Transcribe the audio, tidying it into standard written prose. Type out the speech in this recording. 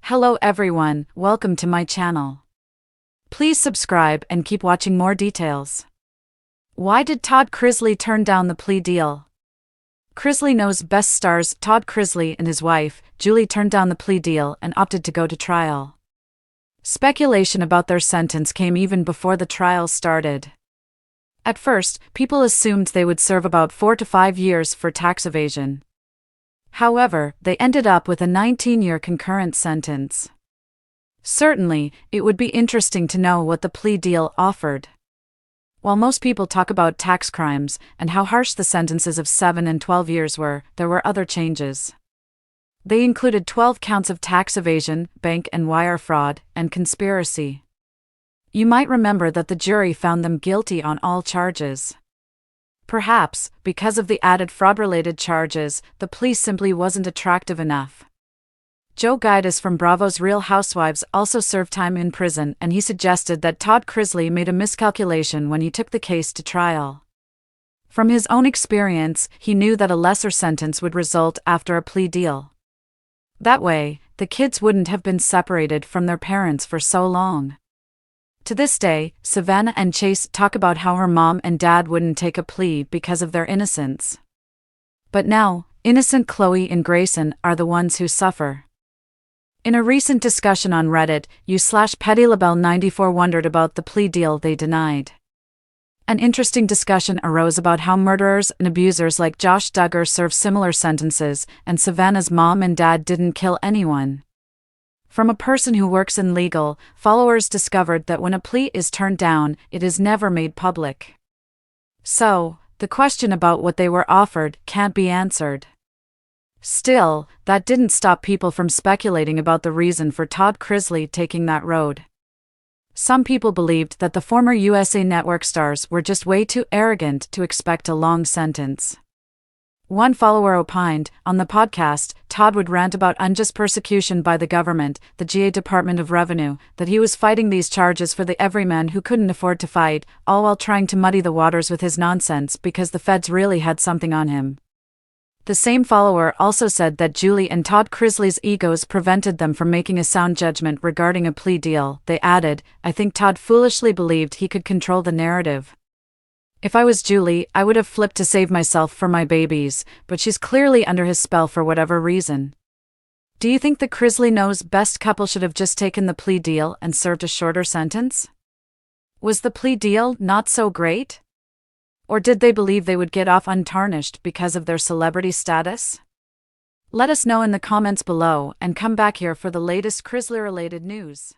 Hello everyone, welcome to my channel. Please subscribe and keep watching more details. Why did Todd Chrisley turn down the plea deal? Chrisley Knows Best stars Todd Chrisley and his wife, Julie, turned down the plea deal and opted to go to trial. Speculation about their sentence came even before the trial started. At first, people assumed they would serve about 4 to 5 years for tax evasion. However, they ended up with a 19-year concurrent sentence. Certainly, it would be interesting to know what the plea deal offered. While most people talk about tax crimes and how harsh the sentences of 7 and 12 years were, there were other changes. They included 12 counts of tax evasion, bank and wire fraud, and conspiracy. You might remember that the jury found them guilty on all charges. Perhaps, because of the added fraud-related charges, the plea simply wasn't attractive enough. Joe Gidas from Bravo's Real Housewives also served time in prison, and he suggested that Todd Chrisley made a miscalculation when he took the case to trial. From his own experience, he knew that a lesser sentence would result after a plea deal. That way, the kids wouldn't have been separated from their parents for so long. To this day, Savannah and Chase talk about how her mom and dad wouldn't take a plea because of their innocence. But now, innocent Chloe and Grayson are the ones who suffer. In a recent discussion on Reddit, u/PettyLaBelle94 wondered about the plea deal they denied. An interesting discussion arose about how murderers and abusers like Josh Duggar serve similar sentences, and Savannah's mom and dad didn't kill anyone. From a person who works in legal, followers discovered that when a plea is turned down, it is never made public. So, the question about what they were offered can't be answered. Still, that didn't stop people from speculating about the reason for Todd Chrisley taking that road. Some people believed that the former USA Network stars were just way too arrogant to expect a long sentence. One follower opined, on the podcast, Todd would rant about unjust persecution by the government, the GA Department of Revenue, that he was fighting these charges for the everyman who couldn't afford to fight, all while trying to muddy the waters with his nonsense because the feds really had something on him. The same follower also said that Julie and Todd Chrisley's egos prevented them from making a sound judgment regarding a plea deal. They added, "I think Todd foolishly believed he could control the narrative. If I was Julie, I would have flipped to save myself for my babies, but she's clearly under his spell for whatever reason." Do you think the Chrisley Knows Best couple should have just taken the plea deal and served a shorter sentence? Was the plea deal not so great? Or did they believe they would get off untarnished because of their celebrity status? Let us know in the comments below and come back here for the latest Chrisley-related news.